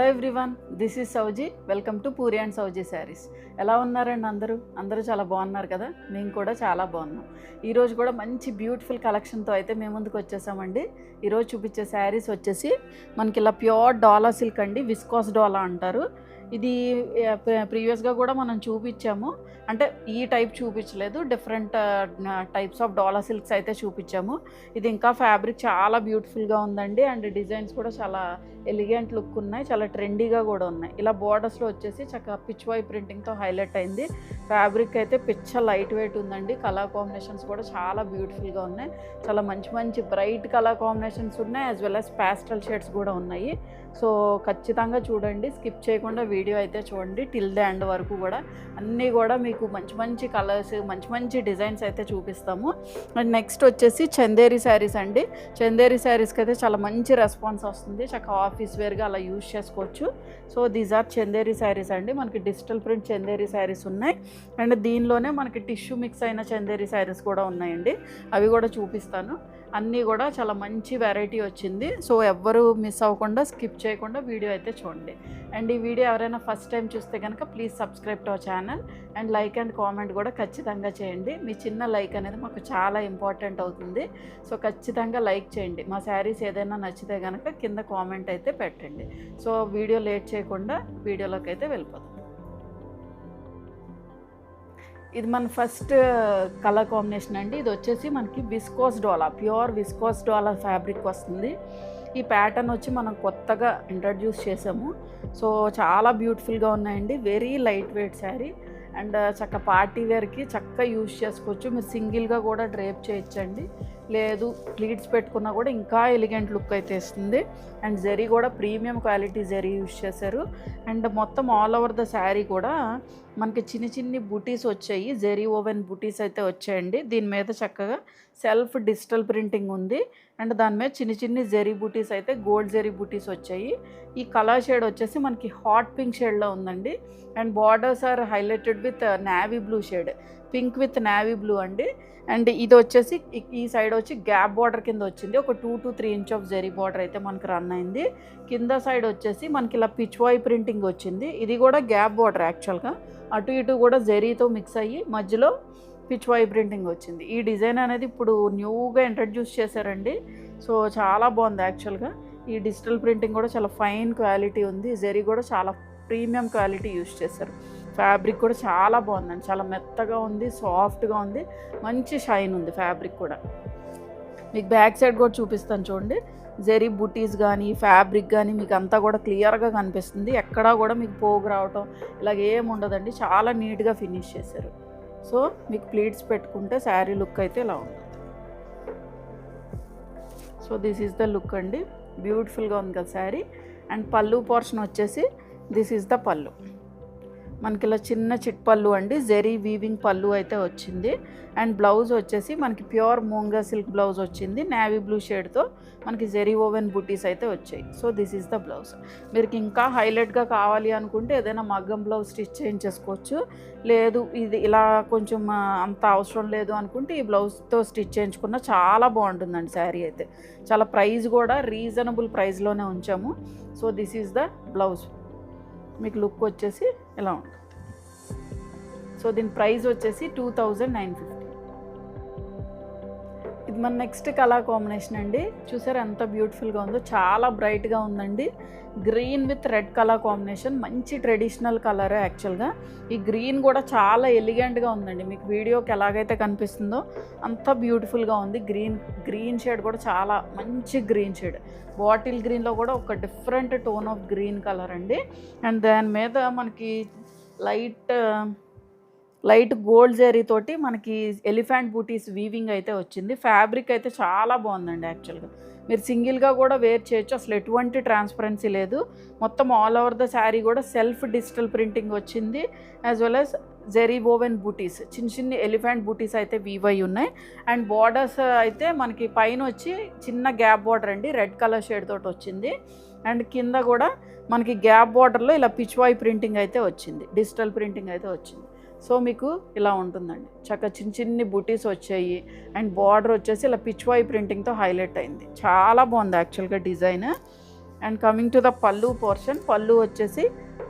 Everyone, this is Souji. Welcome to Puri and Souji saris. ఎలా ఉన్నారండి అందరూ చాలా బాగున్నారు కదా. మేము కూడా చాలా బాగున్నాం. ఈరోజు కూడా మంచి బ్యూటిఫుల్ కలెక్షన్తో అయితే మేము ముందుకు వచ్చేసామండి. ఈరోజు చూపించే శారీస్ వచ్చేసి మనకి ఇలా ప్యూర్ డోలా సిల్క్ అండి, విస్కాస్ డోలా అంటారు. ఇది ప్రీవియస్గా కూడా మనం చూపించాము, అంటే ఈ టైప్ చూపించలేదు, different types of dola silks అయితే చూపించాము. ఇది ఇంకా ఫ్యాబ్రిక్ చాలా బ్యూటిఫుల్గా ఉందండి, అండ్ డిజైన్స్ కూడా చాలా ఎలిగెంట్ లుక్ ఉన్నాయి, చాలా ట్రెండీగా కూడా ఉన్నాయి. ఇలా బోర్డర్స్లో వచ్చేసి చక్కగా పిచ్వాయ్ ప్రింటింగ్తో హైలైట్ అయింది. ఫ్యాబ్రిక్ అయితే పిచ్చ లైట్ వెయిట్ ఉందండి. కలర్ కాంబినేషన్స్ కూడా చాలా బ్యూటిఫుల్గా ఉన్నాయి. చాలా మంచి మంచి బ్రైట్ కలర్ కాంబినేషన్స్ ఉన్నాయి, as well as pastel shades కూడా ఉన్నాయి. సో ఖచ్చితంగా చూడండి, స్కిప్ చేయకుండా వీడియో అయితే చూడండి టిల్ ద ఎండ్ వరకు. కూడా అన్నీ కూడా మీకు మంచి మంచి కలర్స్, మంచి మంచి డిజైన్స్ అయితే చూపిస్తాము. అండ్ నెక్స్ట్ వచ్చేసి చందేరి శారీస్ అండి. చందేరి శారీస్కి అయితే చాలా మంచి రెస్పాన్స్ వస్తుంది, చక్కగా ఆఫీస్ వేర్గా అలా యూజ్ చేసుకోవచ్చు. So these are Chanderi saris అండి. మనకి డిజిటల్ ప్రింట్ చందేరి శారీస్ ఉన్నాయి, అండ్ దీనిలోనే మనకి టిష్యూ మిక్స్ అయిన చందేరి శారీస్ కూడా ఉన్నాయండి. అవి కూడా చూపిస్తాను. అన్నీ కూడా చాలా మంచి వెరైటీ వచ్చింది. సో ఎవ్వరూ మిస్ అవ్వకుండా, స్కిప్ చేయకుండా వీడియో అయితే చూడండి. అండ్ ఈ వీడియో ఎవరైనా ఫస్ట్ టైం చూస్తే కనుక please subscribe to our channel, and like and comment కూడా ఖచ్చితంగా చేయండి. మీ చిన్న లైక్ అనేది మాకు చాలా ఇంపార్టెంట్ అవుతుంది. సో ఖచ్చితంగా లైక్ చేయండి. మా శారీస్ ఏదైనా నచ్చితే కనుక కింద కామెంట్ అయితే పెట్టండి. సో వీడియో లేట్ చేయకుండా వీడియోలోకి అయితే వెళ్ళిపోతాం. ఇది మన ఫస్ట్ కలర్ కాంబినేషన్ అండి. ఇది వచ్చేసి మనకి విస్కోస్ డోలా, ప్యూర్ విస్కోస్ డోలా ఫ్యాబ్రిక్ వస్తుంది. ఈ ప్యాటర్న్ వచ్చి మనం కొత్తగా ఇంట్రడ్యూస్ చేసాము. సో చాలా బ్యూటిఫుల్గా ఉన్నాయండి. Very light weight sari, and చక్క పార్టీ వేర్కి చక్కగా యూజ్ చేసుకోవచ్చు. మీరు సింగిల్గా కూడా డ్రేప్ చేయొచ్చండి, లేదు ప్లీట్స్ పెట్టుకున్నా కూడా ఇంకా ఎలిగెంట్ లుక్ అయితే ఇస్తుంది. అండ్ జరీ కూడా ప్రీమియం క్వాలిటీ జరీ యూజ్ చేశారు. అండ్ మొత్తం ఆల్ ఓవర్ ద శారీ కూడా మనకి చిన్ని చిన్ని బుటీస్ వచ్చాయి, జరీ ఓవెన్ బుటీస్ అయితే వచ్చాయండి. దీని మీద చక్కగా సెల్ఫ్ డిజిటల్ ప్రింటింగ్ ఉంది, అండ్ దాని మీద చిన్ని చిన్ని జరీ బుటీస్ అయితే గోల్డ్ జరీ బుటీస్ వచ్చాయి. ఈ కలర్ షేడ్ వచ్చేసి మనకి హాట్ పింక్ షేడ్లో ఉందండి, and borders are highlighted with navy blue shade, pink with navy blue అండి. అండ్ ఇది వచ్చేసి ఈ సైడ్ వచ్చి గ్యాప్ బార్డర్ కింద వచ్చింది. ఒక 2 to 3 inch of zari border అయితే మనకు రన్ అయింది. కింద సైడ్ వచ్చేసి మనకి ఇలా పిచ్వాయ్ ప్రింటింగ్ వచ్చింది. ఇది కూడా గ్యాప్ బార్డర్, యాక్చువల్గా అటు ఇటు కూడా జరీతో మిక్స్ అయ్యి మధ్యలో పిచ్వాయ్ ప్రింటింగ్ వచ్చింది. ఈ డిజైన్ అనేది ఇప్పుడు న్యూగా ఇంట్రడ్యూస్ చేశారండి. సో చాలా బాగుంది యాక్చువల్గా. ఈ డిజిటల్ ప్రింటింగ్ కూడా చాలా ఫైన్ క్వాలిటీ ఉంది. జరీ కూడా చాలా ప్రీమియం క్వాలిటీ యూజ్ చేశారు. ఫ్యాబ్రిక్ కూడా చాలా బాగుందండి, చాలా మెత్తగా ఉంది, సాఫ్ట్గా ఉంది, మంచి షైన్ ఉంది ఫ్యాబ్రిక్ కూడా. మీకు బ్యాక్ సైడ్ కూడా చూపిస్తాను చూడండి. జరీ బుటీస్ కానీ ఫ్యాబ్రిక్ కానీ మీకు అంతా కూడా క్లియర్గా కనిపిస్తుంది. ఎక్కడా కూడా మీకు పోగు రావటం ఇలాగ ఏమి ఉండదండి, చాలా నీట్గా ఫినిష్ చేశారు. సో మీకు ప్లీట్స్ పెట్టుకుంటే శారీ లుక్ అయితే ఇలా ఉంటుంది. So this is the look అండి, బ్యూటిఫుల్గా ఉంది కదా శారీ. అండ్ పళ్ళు పోర్షన్ వచ్చేసి దిస్ ఈజ్ ద పళ్ళు. మనకి ఇలా చిన్న చిట్ పళ్ళు అండి, జెరీ వీవింగ్ పళ్ళు అయితే వచ్చింది. అండ్ బ్లౌజ్ వచ్చేసి మనకి ప్యూర్ మూంగా సిల్క్ బ్లౌజ్ వచ్చింది, నేవీ బ్లూ షేడ్తో మనకి జెరీ ఓవెన్ బుటీస్ అయితే వచ్చాయి. So this is the blouse. మీరు ఇంకా హైలైట్గా కావాలి అనుకుంటే ఏదైనా మగ్గం బ్లౌజ్ స్టిచ్ చేయించేసుకోవచ్చు, లేదు ఇది ఇలా కొంచెం అంత అవసరం లేదు అనుకుంటే ఈ బ్లౌజ్తో స్టిచ్ చేయించుకున్న చాలా బాగుంటుందండి శారీ అయితే. చాలా ప్రైస్ కూడా రీజనబుల్ ప్రైస్లోనే ఉంచాము. So this is the blouse. మీకు లుక్ వచ్చేసి ఇలా ఉంటుంది. సో దీని ప్రైస్ వచ్చేసి 2950. ఇది మన నెక్స్ట్ కలర్ కాంబినేషన్ అండి. చూసారా ఎంత బ్యూటిఫుల్గా ఉందో, చాలా బ్రైట్గా ఉందండి. Green with red colour combination, మంచి ట్రెడిషనల్ కలర్ యాక్చువల్గా. ఈ గ్రీన్ కూడా చాలా ఎలిగెంట్గా ఉందండి. మీకు వీడియోకి ఎలాగైతే కనిపిస్తుందో అంత బ్యూటిఫుల్గా ఉంది. గ్రీన్ షేడ్ కూడా చాలా మంచి గ్రీన్ షేడ్, బాటిల్ గ్రీన్లో కూడా ఒక different tone of green colour అండి. అండ్ దాని మీద మనకి లైట్ గోల్డ్ జరీ తోటి మనకి ఎలిఫెంట్ బూటీస్ వీవింగ్ అయితే వచ్చింది. ఫ్యాబ్రిక్ అయితే చాలా బాగుందండి యాక్చువల్గా. మీరు సింగిల్గా కూడా వేర్ చేయొచ్చు, అసలు ఎటువంటి ట్రాన్స్పరెన్సీ లేదు. మొత్తం ఆల్ ఓవర్ ద శారీ కూడా సెల్ఫ్ డిజిటల్ ప్రింటింగ్ వచ్చింది, as well as zari woven butis, చిన్న చిన్న ఎలిఫెంట్ బూటీస్ అయితే వీవ్ అయి ఉన్నాయి. అండ్ బార్డర్స్ అయితే మనకి పైన వచ్చి చిన్న గ్యాప్ బార్డర్ అండి, రెడ్ కలర్ షేడ్ తోటి వచ్చింది. అండ్ కింద కూడా మనకి గ్యాప్ బార్డర్లో ఇలా పిచ్వాయ్ ప్రింటింగ్ అయితే వచ్చింది, డిజిటల్ ప్రింటింగ్ అయితే వచ్చింది. సో మీకు ఇలా ఉంటుందండి, చక్కగా చిన్న చిన్ని బుటీస్ వచ్చాయి. అండ్ బార్డర్ వచ్చేసి ఇలా పిచ్వాయ్ ప్రింటింగ్తో హైలైట్ అయింది. చాలా బాగుంది యాక్చువల్గా design. And coming to the పళ్ళు పోర్షన్, పళ్ళు వచ్చేసి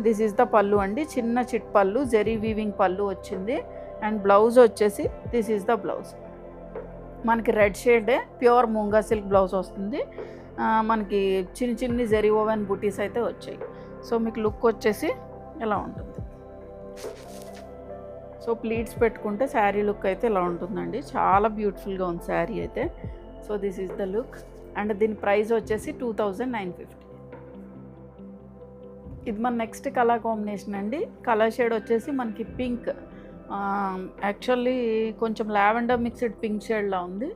దిస్ ఈజ్ ద పళ్ళు అండి, చిన్న చిట్ పళ్ళు, జెరీ వీవింగ్ పళ్ళు వచ్చింది. అండ్ బ్లౌజ్ వచ్చేసి దిస్ ఈజ్ ద బ్లౌజ్, మనకి red shade pure మూంగా silk blouse వస్తుంది. మనకి చిన్న చిన్ని జెరీ ఓవెన్ బుటీస్ అయితే వచ్చాయి. సో మీకు లుక్ వచ్చేసి ఇలా ఉంటుంది. సో ప్లీట్స్ పెట్టుకుంటే శారీ లుక్ అయితే ఇలా ఉంటుందండి, చాలా బ్యూటిఫుల్గా ఉంది శారీ అయితే. So this is the look. And దీని ప్రైస్ వచ్చేసి 2950. ఇది మన నెక్స్ట్ కలర్ కాంబినేషన్ అండి. కలర్ షేడ్ వచ్చేసి మనకి పింక్, యాక్చువల్లీ కొంచెం లావెండర్ మిక్స్డ్ పింక్ షేడ్లా ఉంది,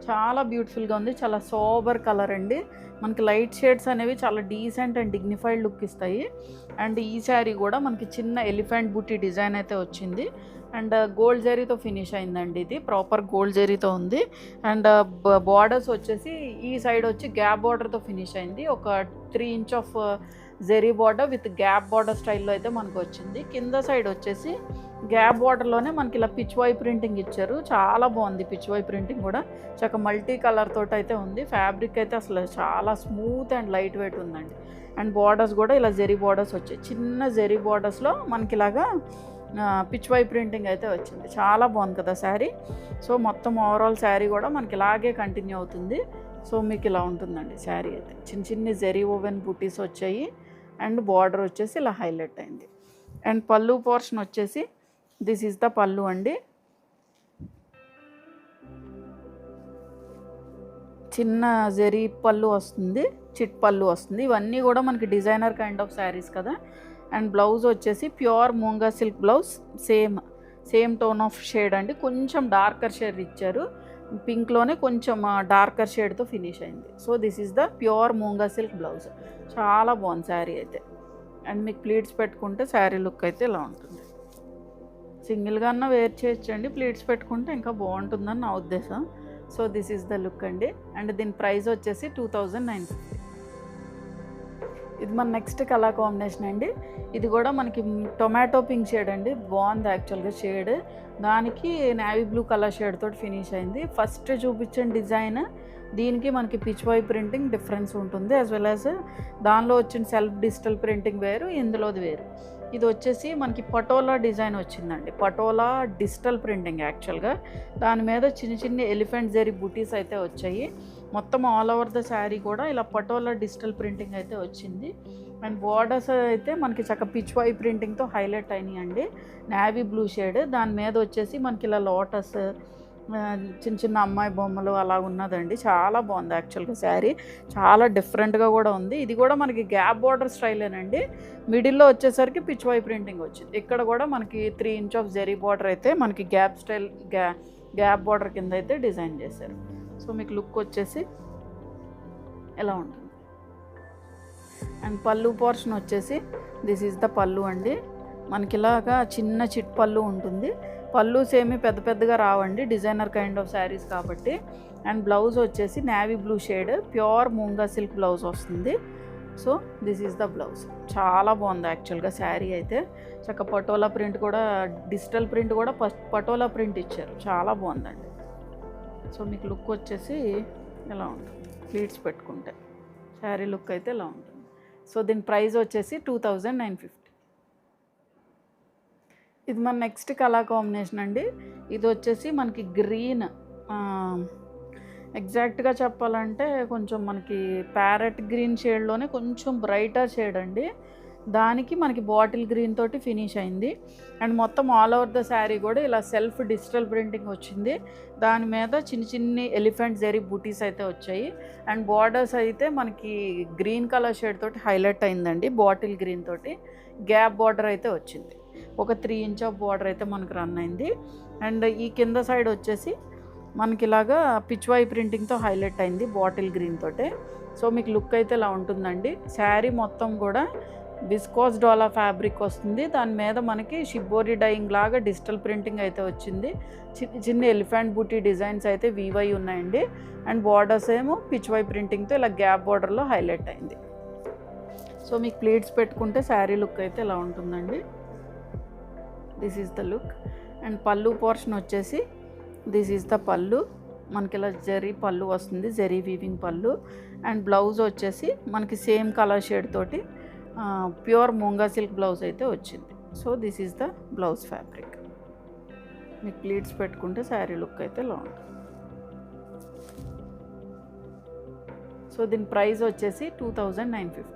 చాలా బ్యూటిఫుల్గా ఉంది, చాలా సోబర్ కలర్ అండి. మనకి లైట్ షేడ్స్ అనేవి చాలా డీసెంట్ అండ్ డిగ్నిఫైడ్ లుక్ ఇస్తాయి. అండ్ ఈ శారీ కూడా మనకి చిన్న ఎలిఫెంట్ బూటీ డిజైన్ అయితే వచ్చింది. అండ్ గోల్డ్ జరీతో ఫినిష్ అయిందండి, ఇది ప్రాపర్ గోల్డ్ జరీతో ఉంది. అండ్ బార్డర్స్ వచ్చేసి ఈ సైడ్ వచ్చి గ్యాప్ బార్డర్తో ఫినిష్ అయింది. ఒక 3 inch of zari border with gap border స్టైల్లో అయితే మనకు వచ్చింది. కింద సైడ్ వచ్చేసి గ్యాప్ బార్డర్లోనే మనకి ఇలా పిచ్ వై ప్రింటింగ్ ఇచ్చారు, చాలా బాగుంది. పిచ్ వై ప్రింటింగ్ కూడా చక్క మల్టీ కలర్ తోటి అయితే ఉంది. ఫ్యాబ్రిక్ అయితే అసలు చాలా స్మూత్ అండ్ లైట్ వెయిట్ ఉందండి. అండ్ బార్డర్స్ కూడా ఇలా జెరీ బార్డర్స్ వచ్చాయి, చిన్న జెరీ బార్డర్స్లో మనకి ఇలాగా పిచ్ వై ప్రింటింగ్ అయితే వచ్చింది, చాలా బాగుంది కదా శారీ. సో మొత్తం ఓవరాల్ శారీ కూడా మనకి ఇలాగే కంటిన్యూ అవుతుంది. సో మీకు ఇలా ఉంటుందండి శారీ అయితే, చిన్న చిన్న జెరీ ఓవెన్ బూటీస్ వచ్చాయి. అండ్ బార్డర్ వచ్చేసి ఇలా హైలైట్ అయింది. అండ్ పళ్ళు పోర్షన్ వచ్చేసి దిస్ ఈజ్ ద పళ్ళు అండి, చిన్న జెరీ పళ్ళు వస్తుంది, చిట్ పళ్ళు వస్తుంది. ఇవన్నీ కూడా మనకి డిజైనర్ కైండ్ ఆఫ్ శారీస్ కదా. అండ్ బ్లౌజ్ వచ్చేసి pure మూంగా silk blouse, same tone of shade అండి, కొంచెం డార్కర్ షేడ్ ఇచ్చారు, పింక్లోనే కొంచెం డార్కర్ షేడ్తో ఫినిష్ అయింది. So this is the pure మూంగా silk blouse, చాలా బాగుంది శారీ అయితే. అండ్ మీకు ప్లీట్స్ పెట్టుకుంటే శారీ లుక్ అయితే ఇలా ఉంటుంది. సింగిల్గా అన్న వేర్ చేయొచ్చండి, ప్లీట్స్ పెట్టుకుంటే ఇంకా బాగుంటుందని నా ఉద్దేశం. So this is the look అండి. అండ్ దీని ప్రైస్ వచ్చేసి 2950. ఇది మన నెక్స్ట్ కలర్ కాంబినేషన్ అండి. ఇది కూడా మనకి టొమాటో పింక్ షేడ్ అండి, బాగుంది యాక్చువల్గా షేడ్. దానికి నేవీ బ్లూ కలర్ షేడ్ తోటి ఫినిష్ అయింది. ఫస్ట్ చూపించిన డిజైన్ దీనికి మనకి పిచ్ వై ప్రింటింగ్ డిఫరెన్స్ ఉంటుంది, యాజ్ వెల్ యాజ్ దానిలో వచ్చిన సెల్ఫ్ డిజిటల్ ప్రింటింగ్ వేరు, ఇందులోది వేరు. ఇది వచ్చేసి మనకి పటోలా డిజైన్ వచ్చిందండి, పటోలా డిజిటల్ ప్రింటింగ్ యాక్చువల్గా. దాని మీద చిన్న చిన్న ఎలిఫెంట్ జెరీ బూటీస్ అయితే వచ్చాయి. మొత్తం ఆల్ ఓవర్ ద శారీ కూడా ఇలా పటోలా డిజిటల్ ప్రింటింగ్ అయితే వచ్చింది. అండ్ బార్డర్స్ అయితే మనకి చక్క పిచ్ వై ప్రింటింగ్తో హైలైట్ అయినాయి అండి, నేవీ బ్లూ షేడ్. దాని మీద వచ్చేసి మనకి ఇలా లోటస్, చిన్న చిన్న అమ్మాయి బొమ్మలు అలా ఉన్నదండి, చాలా బాగుంది యాక్చువల్గా శారీ, చాలా డిఫరెంట్గా కూడా ఉంది. ఇది కూడా మనకి గ్యాప్ బార్డర్ స్టైలేనండి, మిడిల్లో వచ్చేసరికి పిచ్ వై ప్రింటింగ్ వచ్చింది. ఇక్కడ కూడా మనకి 3 ఇంచ్ ఆఫ్ జెరీ బార్డర్ అయితే మనకి గ్యాప్ స్టైల్ గ్యాప్ బార్డర్ కింద అయితే డిజైన్ చేశారు. సో మీకు లుక్ వచ్చేసి ఎలా ఉంటుంది. అండ్ పళ్ళు పోర్షన్ వచ్చేసి దిస్ ఈజ్ ద పళ్ళు అండి, మనకి ఇలాగా చిన్న చిట్ పళ్ళు ఉంటుంది. పళ్ళు సేమి పెద్ద పెద్దగా రావండి, డిజైనర్ కైండ్ ఆఫ్ శారీస్ కాబట్టి. అండ్ బ్లౌజ్ వచ్చేసి navy blue shade pure మూంగా silk blouse వస్తుంది. So this is the blouse, చాలా బాగుంది యాక్చువల్గా శారీ అయితే. చక్క పటోలా ప్రింట్ కూడా, డిజిటల్ ప్రింట్ కూడా పటోలా ప్రింట్ ఇచ్చారు, చాలా బాగుందండి. సో మీకు లుక్ వచ్చేసి ఇలా ఉంటుంది, ప్లీట్స్ పెట్టుకుంటే శారీ లుక్ అయితే ఇలా ఉంటుంది. సో దీని ప్రైస్ వచ్చేసి 2950. ఇది మన నెక్స్ట్ కలర్ కాంబినేషన్ అండి. ఇది వచ్చేసి మనకి గ్రీన్, ఎగ్జాక్ట్గా చెప్పాలంటే కొంచెం మనకి ప్యారెట్ గ్రీన్ షేడ్లోనే కొంచెం బ్రైటర్ షేడ్ అండి. దానికి మనకి బాటిల్ గ్రీన్ తోటి ఫినిష్ అయింది. అండ్ మొత్తం ఆల్ ఓవర్ ద శారీ కూడా ఇలా సెల్ఫ్ డిజిటల్ ప్రింటింగ్ వచ్చింది. దాని మీద చిన్న చిన్ని ఎలిఫెంట్ జెరీ బూటీస్ అయితే వచ్చాయి. అండ్ బార్డర్స్ అయితే మనకి గ్రీన్ కలర్ షేడ్ తోటి హైలైట్ అయిందండి, బాటిల్ గ్రీన్ తోటి. గ్యాప్ బార్డర్ అయితే వచ్చింది, ఒక 3 ఇంచ్ ఆఫ్ బార్డర్ అయితే మనకు రన్ అయింది. అండ్ ఈ కింద సైడ్ వచ్చేసి మనకి ఇలాగా పిచ్ వై ప్రింటింగ్తో హైలైట్ అయింది బాటిల్ గ్రీన్ తోటే. సో మీకు లుక్ అయితే ఇలా ఉంటుందండి. శారీ మొత్తం కూడా విస్కోస్ డోలా ఫ్యాబ్రిక్ వస్తుంది, దాని మీద మనకి షిబ్బోరి డైయింగ్ లాగా డిజిటల్ ప్రింటింగ్ అయితే వచ్చింది. చిన్న చిన్న ఎలిఫెంట్ బూటీ డిజైన్స్ అయితే వీవై ఉన్నాయండి. అండ్ బార్డర్స్ ఏమో పిచ్ వై ప్రింటింగ్తో ఇలా గ్యాప్ బార్డర్లో హైలైట్ అయింది. సో మీకు ప్లీట్స్ పెట్టుకుంటే శారీ లుక్ అయితే ఇలా ఉంటుందండి. This is the look. And pallu portion వచ్చేసి దిస్ ఈజ్ ద పళ్ళు, మనకి ఇలా జరీ పళ్ళు వస్తుంది, జరీ వీవింగ్ పళ్ళు. అండ్ బ్లౌజ్ వచ్చేసి మనకి సేమ్ కలర్ షేడ్ తోటి ప్యూర్ మూంగా సిల్క్ బ్లౌజ్ అయితే వచ్చింది. So this is the blouse fabric. మీకు ప్లీట్స్ పెట్టుకుంటే శారీ లుక్ అయితే ఇలా ఉంటుంది. సో దీని ప్రైస్ వచ్చేసి 2950.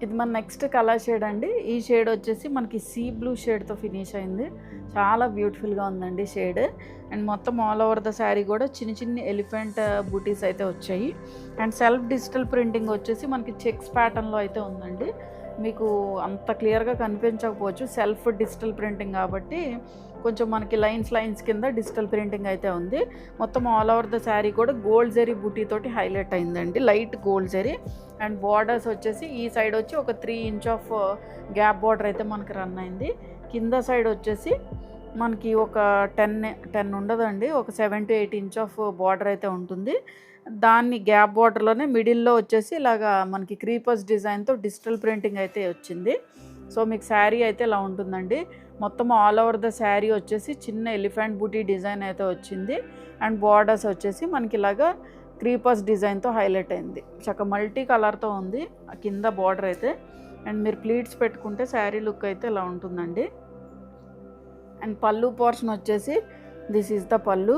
ఇది మన నెక్స్ట్ కలర్ షేడ్ అండి. ఈ షేడ్ వచ్చేసి మనకి సీ బ్లూ షేడ్తో ఫినిష్ అయింది. చాలా బ్యూటిఫుల్గా ఉందండి షేడ్. అండ్ మొత్తం ఆల్ ఓవర్ ద శారీ కూడా చిన్న చిన్న ఎలిఫెంట్ బూటీస్ అయితే వచ్చాయి. అండ్ సెల్ఫ్ డిజిటల్ ప్రింటింగ్ వచ్చేసి మనకి చెక్స్ ప్యాటర్న్లో అయితే ఉందండి. మీకు అంత క్లియర్గా కనిపించకపోవచ్చు, సెల్ఫ్ డిజిటల్ ప్రింటింగ్ కాబట్టి కొంచెం మనకి లైన్స్ కింద డిజిటల్ ప్రింటింగ్ అయితే ఉంది. మొత్తం ఆల్ ఓవర్ ద శారీ కూడా గోల్డ్ జరీ బూటీ తోటి హైలైట్ అయిందండి, light gold zari. And borders వచ్చేసి ఈ సైడ్ వచ్చి ఒక 3 ఇంచ్ ఆఫ్ గ్యాప్ బార్డర్ అయితే మనకి రన్ అయింది. కింద సైడ్ వచ్చేసి మనకి ఒక 10 ఉండదండి, ఒక 7 to 8 ఇంచ్ ఆఫ్ బార్డర్ అయితే ఉంటుంది. దాన్ని గ్యాప్ బార్డర్లోనే మిడిల్లో వచ్చేసి ఇలాగా మనకి క్రీపర్స్ డిజైన్తో డిజిటల్ ప్రింటింగ్ అయితే వచ్చింది. సో మీకు శారీ అయితే ఇలా ఉంటుందండి. మొత్తం ఆల్ ఓవర్ ద శారీ వచ్చేసి చిన్న ఎలిఫెంట్ బూటీ డిజైన్ అయితే వచ్చింది. అండ్ బార్డర్స్ వచ్చేసి మనకి ఇలాగా క్రీపర్స్ డిజైన్తో హైలైట్ అయింది. చక్కగా మల్టీ కలర్తో ఉంది కింద బార్డర్ అయితే. అండ్ మీరు ప్లీట్స్ పెట్టుకుంటే శారీ లుక్ అయితే ఇలా ఉంటుందండి. అండ్ పళ్ళు పోర్షన్ వచ్చేసి దిస్ ఈజ్ ద పళ్ళు,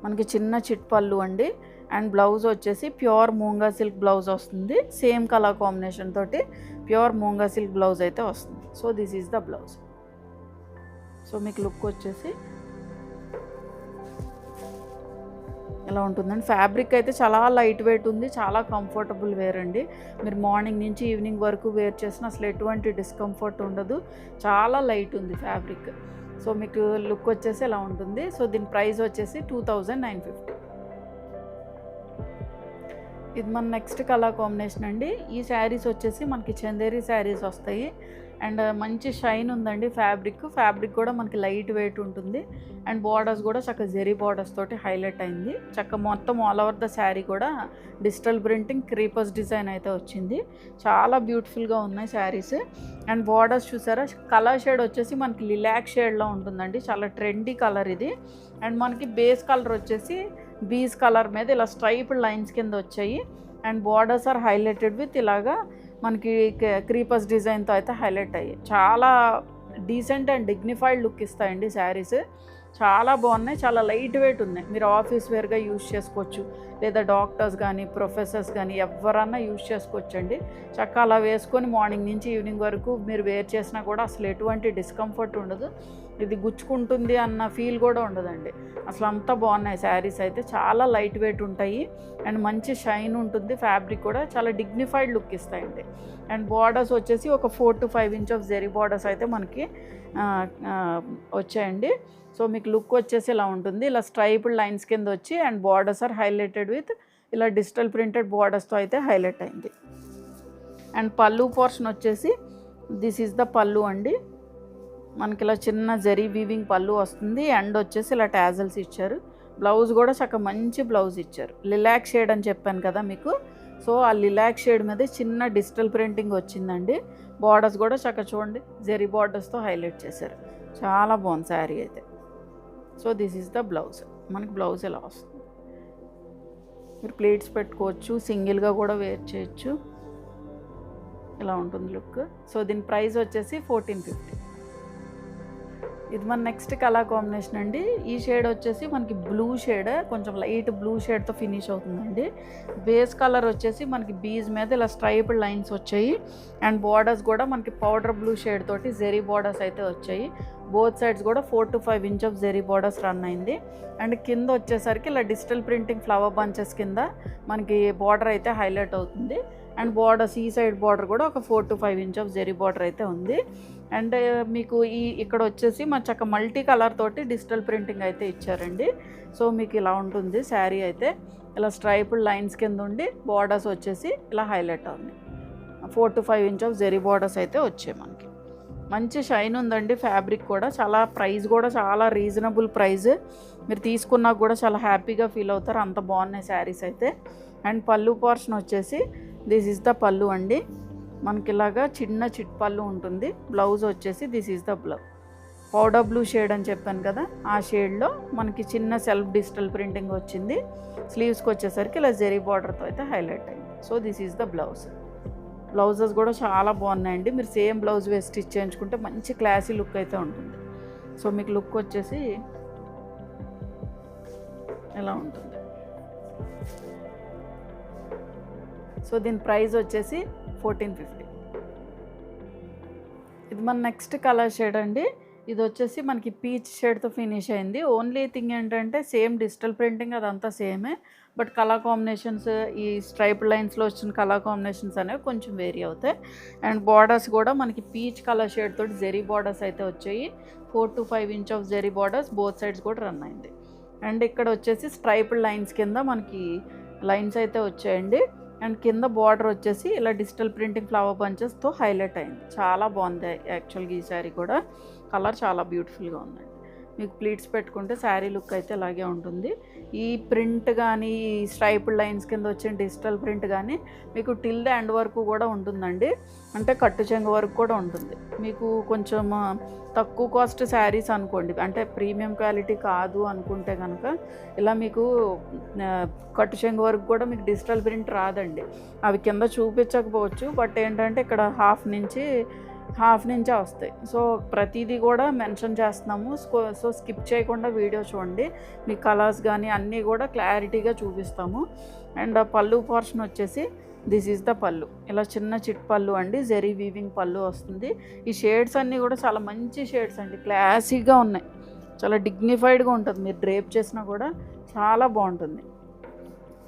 మనకి చిన్న చిట్ పళ్ళు అండి. అండ్ బ్లౌజ్ వచ్చేసి ప్యూర్ మూంగా సిల్క్ బ్లౌజ్ వస్తుంది, సేమ్ కలర్ కాంబినేషన్ తోటి ప్యూర్ మూంగా సిల్క్ బ్లౌజ్ అయితే వస్తుంది. So this is the blouse. So మీకు లుక్ వచ్చేసి ఇలా ఉంటుందండి. ఫ్యాబ్రిక్ అయితే చాలా లైట్ వెయిట్ ఉంది, చాలా కంఫర్టబుల్ వేర్ అండి. మీరు మార్నింగ్ నుంచి ఈవినింగ్ వరకు వేర్ చేసిన అసలు ఎటువంటి డిస్కంఫర్ట్ ఉండదు, చాలా లైట్ ఉంది ఫ్యాబ్రిక్. సో మీకు లుక్ వచ్చేసి ఇలా ఉంటుంది. సో దీని ప్రైస్ వచ్చేసి 2950. ఇది మన నెక్స్ట్ కలర్ కాంబినేషన్ అండి. ఈ శారీస్ వచ్చేసి మనకి చందేరి శారీస్ వస్తాయి. అండ్ మంచి షైన్ ఉందండి ఫ్యాబ్రిక్ కూడా మనకి లైట్ వెయిట్ ఉంటుంది. అండ్ బార్డర్స్ కూడా చక్కగా జెరీ బార్డర్స్ తోటి హైలైట్ అయింది. చక్కగా మొత్తం ఆల్ ఓవర్ ద శారీ కూడా డిజిటల్ ప్రింటింగ్ క్రీపర్స్ డిజైన్ అయితే వచ్చింది. చాలా బ్యూటిఫుల్గా ఉన్నాయి శారీస్. అండ్ బార్డర్స్ చూసారా, కలర్ షేడ్ వచ్చేసి మనకి లిలాక్ షేడ్లో ఉంటుందండి, చాలా ట్రెండీ కలర్ ఇది. అండ్ మనకి బేస్ కలర్ వచ్చేసి బీస్ కలర్ మీద ఇలా స్ట్రైప్డ్ లైన్స్ కింద వచ్చాయి. And borders are highlighted with ఇలాగా మనకి క్రీపర్స్ డిజైన్తో అయితే హైలైట్ అయ్యాయి. చాలా డీసెంట్ అండ్ డిగ్నిఫైడ్ లుక్ ఇస్తాయండి శారీస్. చాలా బాగున్నాయి, చాలా లైట్ వెయిట్ ఉన్నాయి. మీరు ఆఫీస్ వేర్గా యూజ్ చేసుకోవచ్చు, లేదా డాక్టర్స్ కానీ ప్రొఫెసర్స్ కానీ ఎవరన్నా యూజ్ చేసుకోవచ్చు అండి. చక్కగా అలా వేసుకొని మార్నింగ్ నుంచి ఈవినింగ్ వరకు మీరు వేర్ చేసినా కూడా అసలు ఎటువంటి డిస్కంఫర్ట్ ఉండదు, ఇది గుచ్చుకుంటుంది అన్న ఫీల్ కూడా ఉండదండి. అసలు అంతా బాగున్నాయి శారీస్ అయితే, చాలా లైట్ వెయిట్ ఉంటాయి. అండ్ మంచి షైన్ ఉంటుంది, ఫ్యాబ్రిక్ కూడా చాలా డిగ్నిఫైడ్ లుక్ ఇస్తాయండి. అండ్ బార్డర్స్ వచ్చేసి ఒక 4 to 5 inch of zari borders అయితే మనకి వచ్చాయండి. సో మీకు లుక్ వచ్చేసి ఇలా ఉంటుంది, ఇలా స్ట్రైప్డ్ లైన్స్ కింద వచ్చి and borders are highlighted with ఇలా డిజిటల్ ప్రింటెడ్ బార్డర్స్తో అయితే హైలైట్ అయింది. అండ్ పళ్ళు పోర్షన్ వచ్చేసి దిస్ ఈజ్ ద పళ్ళు అండి. మనకి ఇలా చిన్న జరీ వీవింగ్ పళ్ళు వస్తుంది. అండ్ వచ్చేసి ఇలా టాజల్స్ ఇచ్చారు. బ్లౌజ్ కూడా చక్కగా మంచి బ్లౌజ్ ఇచ్చారు. లిలాక్ షేడ్ అని చెప్పాను కదా మీకు. సో ఆ లిలాక్ షేడ్ మీద చిన్న డిజిటల్ ప్రింటింగ్ వచ్చిందండి. బార్డర్స్ కూడా చక్కగా చూడండి జరీ బార్డర్స్తో హైలైట్ చేశారు. చాలా బాగుంది శారీ అయితే. So this is the blouse. మనకి బ్లౌజ్ ఇలా వస్తుంది. మీరు ప్లేట్స్ పెట్టుకోవచ్చు, సింగిల్గా కూడా వేర్ చేయొచ్చు, ఇలా ఉంటుంది లుక్. సో దీని ప్రైస్ వచ్చేసి 1450. ఇది మన నెక్స్ట్ కలర్ కాంబినేషన్ అండి. ఈ షేడ్ వచ్చేసి మనకి బ్లూ షేడ్, కొంచెం లైట్ బ్లూ షేడ్తో ఫినిష్ అవుతుందండి. బేస్ కలర్ వచ్చేసి మనకి బీజ్ మీద ఇలా స్ట్రైప్డ్ లైన్స్ వచ్చాయి. అండ్ బార్డర్స్ కూడా మనకి పౌడర్ బ్లూ షేడ్ తోటి జెరీ బార్డర్స్ అయితే వచ్చాయి. బోత్ సైడ్స్ కూడా 4 to 5 inch of zari borders run అయింది. అండ్ కింద వచ్చేసరికి ఇలా డిజిటల్ ప్రింటింగ్ ఫ్లవర్ బంచెస్ కింద మనకి బార్డర్ అయితే హైలైట్ అవుతుంది. అండ్ బార్డర్స్ ఈ సైడ్ బార్డర్ కూడా ఒక 4 to 5 inch of zari border అయితే ఉంది. అండ్ మీకు ఇక్కడ వచ్చేసి మన చక్క మల్టీ కలర్ తోటి డిజిటల్ ప్రింటింగ్ అయితే ఇచ్చారండి. సో మీకు ఇలా ఉంటుంది శారీ అయితే, ఇలా స్ట్రైప్డ్ లైన్స్ కింద ఉండి బార్డర్స్ వచ్చేసి ఇలా హైలైట్ అవుతుంది. 4 to 5 inch of zari borders అయితే వచ్చాయి మనకి. మంచి షైన్ ఉందండి ఫ్యాబ్రిక్ కూడా. చాలా ప్రైస్ కూడా చాలా రీజనబుల్ ప్రైస్, మీరు తీసుకున్నా కూడా చాలా హ్యాపీగా ఫీల్ అవుతారు, అంత బాగున్నాయి శారీస్ అయితే. అండ్ పళ్ళు పోర్షన్ వచ్చేసి దిస్ ఈజ్ ద పళ్ళు అండి. మనకి ఇలాగా చిన్న చిట్ పళ్ళు ఉంటుంది. బ్లౌజ్ వచ్చేసి this is the blouse. Powder blue shade అని చెప్పాను కదా, ఆ షేడ్లో మనకి చిన్న సెల్ఫ్ డిజిటల్ ప్రింటింగ్ వచ్చింది. స్లీవ్స్కి వచ్చేసరికి ఇలా జెరీ బార్డర్తో అయితే హైలైట్ అయింది. So this is the blouse. Blouses కూడా చాలా బాగున్నాయండి. మీరు సేమ్ బ్లౌజ్ వేసి స్టిచ్ చేయించుకుంటే మంచి క్లాసీ లుక్ అయితే ఉంటుంది. సో మీకు లుక్ వచ్చేసి ఎలా ఉంటుంది. సో దీని ప్రైస్ వచ్చేసి 1450. ఇది మన నెక్స్ట్ కలర్ షేడ్ అండి. ఇది వచ్చేసి మనకి పీచ్ షేడ్తో ఫినిష్ అయింది. ఓన్లీ థింగ్ ఏంటంటే సేమ్ డిజిటల్ ప్రింటింగ్ అదంతా సేమే, బట్ కలర్ కాంబినేషన్స్ ఈ స్ట్రైప్ లైన్స్లో వచ్చిన కలర్ కాంబినేషన్స్ అనేవి కొంచెం వేరీ అవుతాయి. అండ్ బార్డర్స్ కూడా మనకి పీచ్ కలర్ షేడ్ తోటి జెరీ బార్డర్స్ అయితే వచ్చాయి. 4 to 5 inch of zari borders both sides కూడా రన్ అయింది. అండ్ ఇక్కడ వచ్చేసి స్ట్రైప్డ్ లైన్స్ కింద మనకి లైన్స్ అయితే వచ్చాయండి. అండ్ కింద బార్డర్ వచ్చేసి ఇలా డిజిటల్ ప్రింటింగ్ ఫ్లవర్ బంచెస్తో హైలైట్ అయింది. చాలా బాగుంది యాక్చువల్గా ఈ శారీ కూడా. కలర్ చాలా బ్యూటిఫుల్గా ఉందండి. మీకు ప్లీట్స్ పెట్టుకుంటే శారీ లుక్ అయితే ఇలాగే ఉంటుంది. ఈ ప్రింట్ కానీ ఈ స్ట్రైప్డ్ లైన్స్ కింద వచ్చిన డిజిటల్ ప్రింట్ కానీ మీకు టిల్ ద ఎండ్ వరకు కూడా ఉంటుందండి. అంటే కట్టు చెంగు వరకు కూడా ఉంటుంది. మీకు కొంచెం తక్కువ కాస్ట్ శారీస్ అనుకోండి, అంటే ప్రీమియం క్వాలిటీ కాదు అనుకుంటే కనుక ఇలా మీకు కట్టు చెంగు వరకు కూడా మీకు డిజిటల్ ప్రింట్ రాదండి. అవి కింద చూపించకపోవచ్చు, బట్ ఏంటంటే ఇక్కడ హాఫ్ నుంచే వస్తాయి. సో ప్రతిదీ కూడా మెన్షన్ చేస్తున్నాము. సో స్కిప్ చేయకుండా వీడియో చూడండి. మీ కలర్స్ కానీ అన్నీ కూడా క్లారిటీగా చూపిస్తాము. అండ్ పళ్ళు పోర్షన్ వచ్చేసి దిస్ ఈజ్ ద పళ్ళు. ఇలా చిన్న చిట్ పళ్ళు అండి, జెరీ వీవింగ్ పళ్ళు వస్తుంది. ఈ షేడ్స్ అన్నీ కూడా చాలా మంచి షేడ్స్ అండి, క్లాసీగా ఉన్నాయి. చాలా డిగ్నిఫైడ్గా ఉంటుంది. మీరు డ్రేప్ చేసినా కూడా చాలా బాగుంటుంది.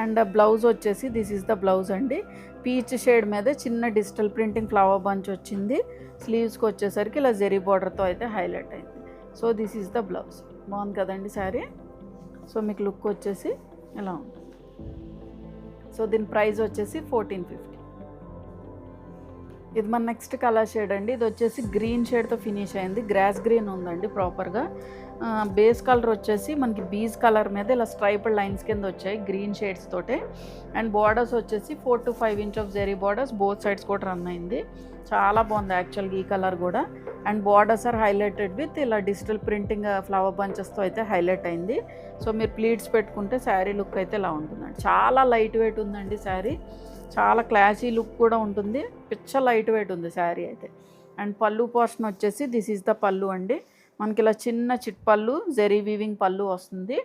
అండ్ బ్లౌజ్ వచ్చేసి దిస్ ఈజ్ ద బ్లౌజ్ అండి. పీచ్ షేడ్ మీద చిన్న డిజిటల్ ప్రింటింగ్ ఫ్లవర్ బంచ్ వచ్చింది. స్లీవ్స్కి వచ్చేసరికి ఇలా జెరీ బార్డర్తో అయితే హైలైట్ అయింది. So this is the blouse. బాగుంది కదండి శారీ. సో మీకు లుక్ వచ్చేసి ఇలా ఉంటుంది. సో దీని ప్రైస్ వచ్చేసి 1450. ఇది మన నెక్స్ట్ కలర్ షేడ్ అండి. ఇది వచ్చేసి గ్రీన్ షేడ్తో ఫినిష్ అయింది. గ్రాస్ గ్రీన్ ఉందండి ప్రాపర్గా. బేస్ కలర్ వచ్చేసి మనకి బీజ్ కలర్ మీద ఇలా స్ట్రైప్డ్ లైన్స్ కింద వచ్చాయి గ్రీన్ షేడ్స్ తోటే. అండ్ బార్డర్స్ వచ్చేసి 4 to 5 inch of zari borders both sides కూడా రన్ అయింది. చాలా బాగుంది యాక్చువల్గా ఈ కలర్ కూడా. And borders are highlighted with ఇలా డిజిటల్ ప్రింటింగ్ ఫ్లవర్ బంచెస్తో అయితే హైలైట్ అయింది. సో మీరు ప్లీట్స్ పెట్టుకుంటే శారీ లుక్ అయితే ఇలా ఉంటుందండి. చాలా లైట్ వెయిట్ ఉందండి శారీ. చాలా క్లాసీ లుక్ కూడా ఉంటుంది. పిచ్చ లైట్ వెయిట్ ఉంది శారీ అయితే. అండ్ పళ్ళు పోర్షన్ వచ్చేసి దిస్ ఈజ్ ద పళ్ళు అండి. మనకి ఇలా చిన్న చిట్ పళ్ళు జెరీ వీవింగ్ పళ్ళు వస్తుంది.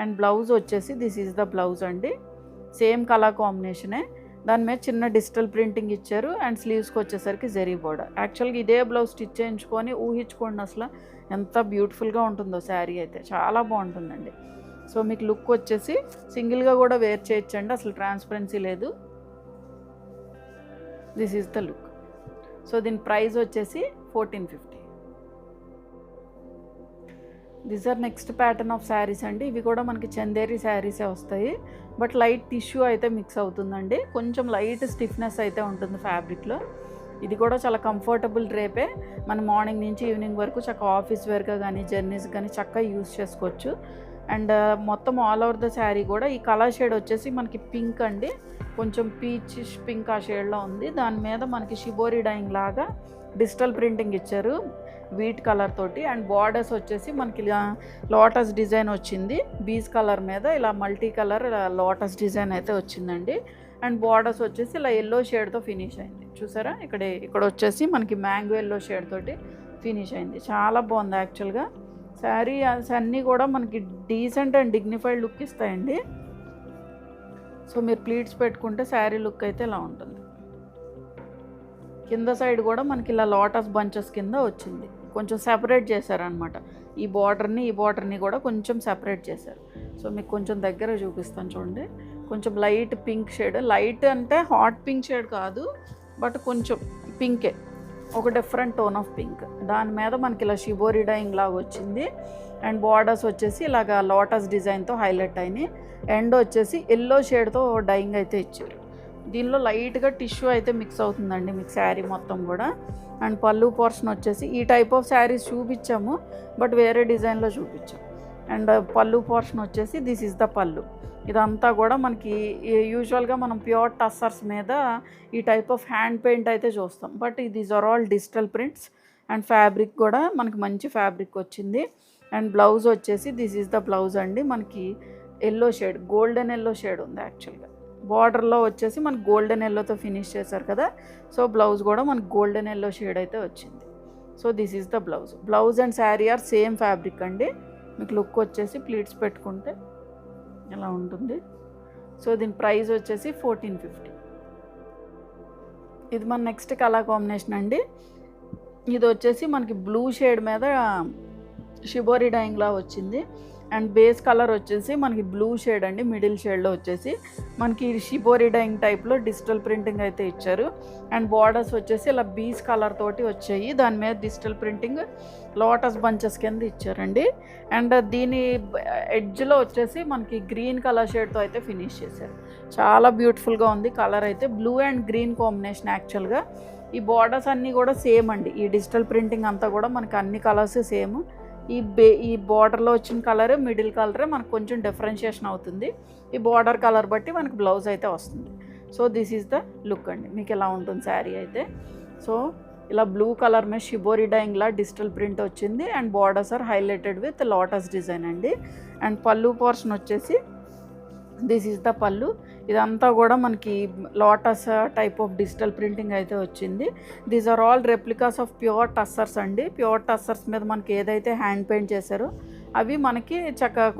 అండ్ బ్లౌజ్ వచ్చేసి దిస్ ఈజ్ ద బ్లౌజ్ అండి. సేమ్ కలర్ కాంబినేషనే, దాని మీద చిన్న డిజిటల్ ప్రింటింగ్ ఇచ్చారు. అండ్ స్లీవ్స్కి వచ్చేసరికి జెరీ బోర్డర్. యాక్చువల్గా ఇదే బ్లౌజ్ స్టిచ్ చేయించుకొని ఊహించుకోండి అసలు ఎంత బ్యూటిఫుల్గా ఉంటుందో శారీ అయితే. చాలా బాగుంటుందండి. సో మీకు లుక్ వచ్చేసి సింగిల్గా కూడా వేర్ చేయొచ్చండి, అసలు ట్రాన్స్పరెన్సీ లేదు. This is the look. So దీని ప్రైస్ వచ్చేసి 1450. This are next pattern of saris అండి. ఇవి కూడా మనకి చందేరి శారీసే వస్తాయి, బట్ లైట్ టిష్యూ అయితే మిక్స్ అవుతుందండి. కొంచెం లైట్ స్టిఫ్నెస్ అయితే ఉంటుంది ఫ్యాబ్రిక్లో. ఇది కూడా చాలా కంఫర్టబుల్ డ్రేపే. మనం మార్నింగ్ నుంచి ఈవినింగ్ వరకు చక్కగా ఆఫీస్ వేర్గా కానీ జర్నీస్ కానీ చక్కగా యూస్ చేసుకోవచ్చు. అండ్ మొత్తం ఆల్ ఓవర్ ద శారీ కూడా ఈ కలర్ షేడ్ వచ్చేసి మనకి పింక్ అండి, కొంచెం పీచ్ పింక్ ఆ షేడ్లో ఉంది. దాని మీద మనకి షిబోరి డైయింగ్ లాగా డిజిటల్ ప్రింటింగ్ ఇచ్చారు వీట్ కలర్ తోటి. అండ్ బార్డర్స్ వచ్చేసి మనకి లోటస్ డిజైన్ వచ్చింది. బీజ్ కలర్ మీద ఇలా మల్టీ కలర్ లోటస్ డిజైన్ అయితే వచ్చిందండి. అండ్ బార్డర్స్ వచ్చేసి ఇలా ఎల్లో షేడ్తో ఫినిష్ అయింది. చూసారా ఇక్కడ వచ్చేసి మనకి మ్యాంగో ఎల్లో షేడ్ తోటి ఫినిష్ అయింది. చాలా బాగుంది యాక్చువల్గా శారీ. అన్నీ కూడా మనకి డీసెంట్ అండ్ డిగ్నిఫైడ్ లుక్ ఇస్తాయండి. సో మీరు ప్లీట్స్ పెట్టుకుంటే శారీ లుక్ అయితే ఇలా ఉంటుంది. కింద సైడ్ కూడా మనకి ఇలా లోటస్ బంచెస్ కింద వచ్చింది. కొంచెం సెపరేట్ చేశారనమాట. ఈ బార్డర్ని కూడా కొంచెం సెపరేట్ చేశారు. సో మీకు కొంచెం దగ్గర చూపిస్తాను చూడండి. కొంచెం లైట్ పింక్ షేడ్, లైట్ అంటే హాట్ పింక్ షేడ్ కాదు, బట్ కొంచెం పింకే, ఒక డిఫరెంట్ టోన్ ఆఫ్ పింక్. దాని మీద మనకి ఇలా షిబోరి డైయింగ్ లాగా వచ్చింది. అండ్ బార్డర్స్ వచ్చేసి ఇలాగా లోటస్ డిజైన్తో హైలైట్ అయినాయి. ఎండ్ వచ్చేసి ఎల్లో షేడ్తో డైయింగ్ అయితే ఇచ్చారు. దీనిలో లైట్గా టిష్యూ అయితే మిక్స్ అవుతుందండి మీకు శారీ మొత్తం కూడా. అండ్ పళ్ళు పోర్షన్ వచ్చేసి ఈ టైప్ ఆఫ్ శారీస్ చూపించాము, బట్ వేరే డిజైన్లో చూపించాము. అండ్ పళ్ళు పోర్షన్ వచ్చేసి దిస్ ఈజ్ ద పళ్ళు. ఇదంతా కూడా మనకి యూజువల్గా మనం ప్యూర్ టస్సర్స్ మీద ఈ టైప్ ఆఫ్ హ్యాండ్ పెయింట్ అయితే చూస్తాం, but these are all digital prints. And fabric కూడా మనకి మంచి ఫ్యాబ్రిక్ వచ్చింది. అండ్ బ్లౌజ్ వచ్చేసి దిస్ ఈజ్ ద బ్లౌజ్ అండి. మనకి yellow shade, golden yellow shade ఉంది యాక్చువల్గా. బార్డర్లో వచ్చేసి మనకి గోల్డెన్ ఎల్లోతో ఫినిష్ చేశారు కదా, సో బ్లౌజ్ కూడా మనకి గోల్డెన్ ఎల్లో షేడ్ అయితే వచ్చింది. So this is the blouse. Blouse and sari are same fabric అండి. మీకు లుక్ వచ్చేసి ప్లీట్స్ పెట్టుకుంటే ఇలా ఉంటుంది. సో దీని ప్రైస్ వచ్చేసి 1450. ఇది మన నెక్స్ట్ కలర్ కాంబినేషన్ అండి. ఇది వచ్చేసి మనకి బ్లూ షేడ్ మీద షిబోరి డైయింగ్లా వచ్చింది. అండ్ బేస్ కలర్ వచ్చేసి మనకి బ్లూ షేడ్ అండి. మిడిల్ షేడ్లో వచ్చేసి మనకి షిబోరి డైయింగ్ టైప్లో డిజిటల్ ప్రింటింగ్ అయితే ఇచ్చారు. అండ్ బార్డర్స్ వచ్చేసి ఇలా బీస్ కలర్ తోటి వచ్చాయి. దాని మీద డిజిటల్ ప్రింటింగ్ లోటస్ బంచెస్ కింద ఇచ్చారండి. అండ్ దీని ఎడ్జ్లో వచ్చేసి మనకి గ్రీన్ కలర్ షేడ్తో అయితే ఫినిష్ చేశారు. చాలా బ్యూటిఫుల్గా ఉంది కలర్ అయితే. బ్లూ అండ్ గ్రీన్ కాంబినేషన్ యాక్చువల్గా. ఈ బార్డర్స్ అన్నీ కూడా సేమ్ అండి. ఈ డిజిటల్ ప్రింటింగ్ అంతా కూడా మనకి అన్ని కలర్స్ సేమ్. ఈ బార్డర్లో వచ్చిన కలర్, మిడిల్ కలరే మనకు కొంచెం డిఫరెన్షియేషన్ అవుతుంది. ఈ బార్డర్ కలర్ బట్టి మనకి బ్లౌజ్ అయితే వస్తుంది. So this is the look అండి. మీకు ఎలా ఉంటుంది శారీ అయితే. సో ఇలా బ్లూ కలర్ మీద షిబోరి డైయింగ్లా డిజిటల్ ప్రింట్ వచ్చింది. And borders are highlighted with lotus design అండి. అండ్ పళ్ళు పోర్షన్ వచ్చేసి దిస్ ఈజ్ ద పళ్ళు. ఇదంతా కూడా మనకి lotus type of digital printing అయితే వచ్చింది. These are all replicas of pure tussars అండి. ప్యూర్ టస్సర్స్ మీద మనకి ఏదైతే హ్యాండ్ పెయింట్ చేశారో అవి మనకి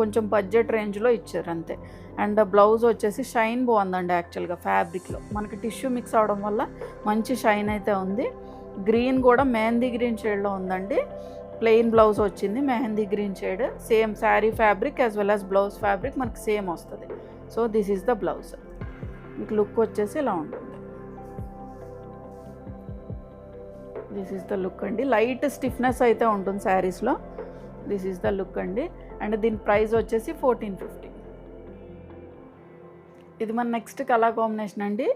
కొంచెం బడ్జెట్ రేంజ్లో ఇచ్చారు అంతే. అండ్ బ్లౌజ్ వచ్చేసి షైన్ బాగుందండి యాక్చువల్గా. ఫ్యాబ్రిక్లో మనకి టిష్యూ మిక్స్ అవడం వల్ల మంచి షైన్ అయితే ఉంది. గ్రీన్ కూడా మెహందీ గ్రీన్ షేడ్లో ఉందండి. ప్లెయిన్ బ్లౌజ్ వచ్చింది mehndi green shade. Same sari fabric as well as blouse fabric మనకి సేమ్ వస్తుంది. So this is the blouse. మీకు లుక్ వచ్చేసి ఇలా ఉంటుంది. దిస్ ఈజ్ ద లుక్ అండి. లైట్ స్టిఫ్నెస్ అయితే ఉంటుంది శారీస్లో. దిస్ ఈజ్ ద లుక్ అండి. అండ్ దీని ప్రైస్ వచ్చేసి 1450. ఇది మన నెక్స్ట్ కలర్ కాంబినేషన్ అండి.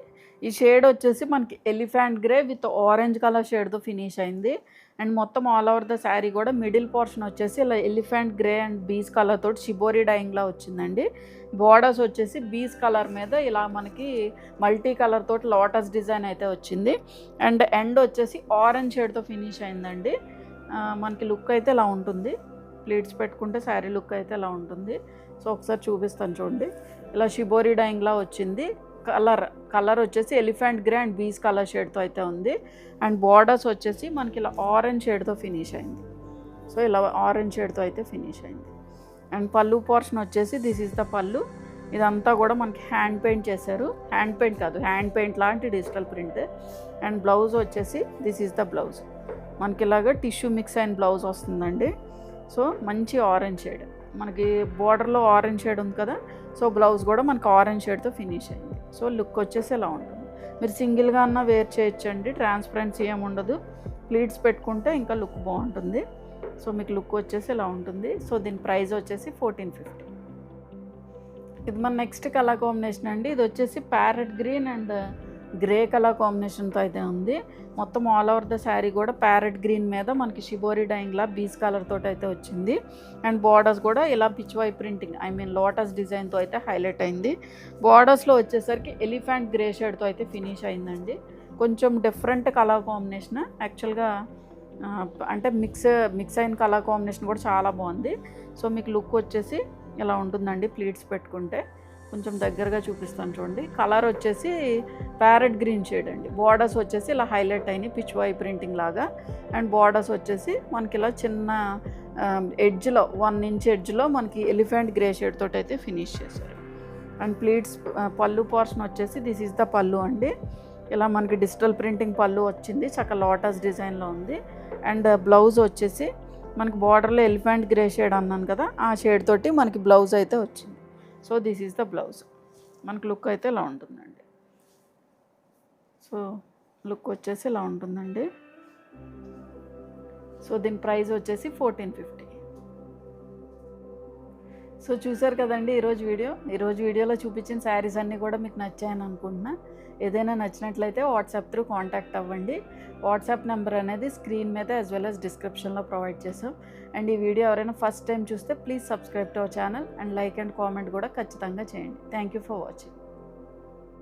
ఈ షేడ్ వచ్చేసి మనకి elephant grey with orange colour షేడ్తో ఫినిష్ అయింది. అండ్ మొత్తం ఆల్ ఓవర్ ద శారీ కూడా మిడిల్ పోర్షన్ వచ్చేసి ఇలా elephant grey and beige colour తోటి షిబోరి డైయింగ్లా వచ్చిందండి. బార్డర్స్ వచ్చేసి బీస్ కలర్ మీద ఇలా మనకి మల్టీ కలర్ తోటి లోటస్ డిజైన్ అయితే వచ్చింది. అండ్ ఎండ్ వచ్చేసి ఆరెంజ్ షేడ్తో ఫినిష్ అయిందండి. మనకి లుక్ అయితే ఇలా ఉంటుంది. ప్లీట్స్ పెట్టుకుంటే శారీ లుక్ అయితే ఇలా ఉంటుంది. సో ఒకసారి చూపిస్తాను చూడండి. ఇలా షిబోరి డైయింగ్లా వచ్చింది. కలర్ వచ్చేసి elephant grey and beige colour షేడ్తో అయితే ఉంది. అండ్ బార్డర్స్ వచ్చేసి మనకి ఇలా ఆరెంజ్ షేడ్తో ఫినిష్ అయింది. సో ఇలా ఆరెంజ్ షేడ్తో అయితే ఫినిష్ అయింది. అండ్ పళ్ళు పోర్షన్ వచ్చేసి దిస్ ఈజ్ ద పళ్ళు. ఇదంతా కూడా మనకి హ్యాండ్ పెయింట్ చేశారు. హ్యాండ్ పెయింట్ కాదు, హ్యాండ్ పెయింట్ లాంటి డిజిటల్ ప్రింట్. అండ్ బ్లౌజ్ వచ్చేసి దిస్ ఈజ్ ద బ్లౌజ్. మనకి ఇలాగ టిష్యూ మిక్స్ అయిన బ్లౌజ్ వస్తుందండి. సో మంచి ఆరెంజ్ షేడ్, మనకి బార్డర్లో ఆరెంజ్ షేడ్ ఉంది కదా, సో బ్లౌజ్ కూడా మనకి ఆరెంజ్ షేడ్తో ఫినిష్ అయింది. సో లుక్ వచ్చేసి ఇలా ఉంటుంది. మీరు సింగిల్గా అన్న వేర్ చేయొచ్చండి, ట్రాన్స్పరెన్సీ ఏమి ఉండదు. ప్లీట్స్ పెట్టుకుంటే ఇంకా లుక్ బాగుంటుంది. సో మీకు లుక్ వచ్చేసి ఇలా ఉంటుంది. సో దీని ప్రైస్ వచ్చేసి 1450. ఇది మన నెక్స్ట్ కలర్ కాంబినేషన్ అండి. ఇది వచ్చేసి parrot green and grey colour కాంబినేషన్తో అయితే ఉంది. మొత్తం ఆల్ ఓవర్ ద శారీ కూడా ప్యారెట్ గ్రీన్ మీద మనకి షిబోరి డైయింగ్లా బీస్ కలర్ తోటి అయితే వచ్చింది. అండ్ బార్డర్స్ కూడా ఇలా పిచ్వై ప్రింటింగ్ లోటస్ డిజైన్తో అయితే హైలైట్ అయింది. బార్డర్స్లో వచ్చేసరికి ఎలిఫెంట్ గ్రే షేడ్తో అయితే ఫినిష్ అయిందండి. కొంచెం డిఫరెంట్ కలర్ కాంబినేషన్ యాక్చువల్గా, అంటే మిక్స్ అయిన కలర్ కాంబినేషన్ కూడా చాలా బాగుంది. సో మీకు లుక్ వచ్చేసి ఇలా ఉంటుందండి. ప్లీట్స్ పెట్టుకుంటే కొంచెం దగ్గరగా చూపిస్తాను చూడండి. కలర్ వచ్చేసి ప్యారెట్ గ్రీన్ షేడ్ అండి. బార్డర్స్ వచ్చేసి ఇలా హైలైట్ అయినాయి పిచ్వై ప్రింటింగ్ లాగా. అండ్ బార్డర్స్ వచ్చేసి మనకి ఇలా చిన్న ఎడ్జ్లో 1 ఇంచ్ ఎడ్జ్లో మనకి ఎలిఫెంట్ గ్రే షేడ్ తోటి అయితే ఫినిష్ చేశారు. అండ్ ప్లీట్స్ పళ్ళు పోర్షన్ వచ్చేసి దిస్ ఈజ్ ద పళ్ళు అండి. ఇలా మనకి డిజిటల్ ప్రింటింగ్ పళ్ళు వచ్చింది, చక్కగా లోటస్ డిజైన్లో ఉంది. అండ్ బ్లౌజ్ వచ్చేసి మనకి బార్డర్లో ఎలిఫెంట్ గ్రే షేడ్ అన్నాను కదా, ఆ షేడ్ తోటి మనకి బ్లౌజ్ అయితే వచ్చింది. So this is the blouse. మనకి లుక్ అయితే ఇలా ఉంటుందండి. సో లుక్ వచ్చేసి ఇలా ఉంటుందండి. సో దీని ప్రైస్ వచ్చేసి 1450. సో చూసారు కదండి ఈరోజు వీడియోలో చూపించిన శారీస్ అన్నీ కూడా మీకు నచ్చాయని అనుకుంటున్నా. ఏదైనా నచ్చినట్లయితే వాట్సాప్ త్రూ కాంటాక్ట్ అవ్వండి. వాట్సాప్ నెంబర్ అనేది స్క్రీన్ మీద యాజ్ వెల్ యాజ్ డిస్క్రిప్షన్లో ప్రొవైడ్ చేసాం. అండ్ ఈ వీడియో ఎవరైనా ఫస్ట్ టైం చూస్తే please subscribe to our channel and like and comment కూడా ఖచ్చితంగా చేయండి. Thank you for watching.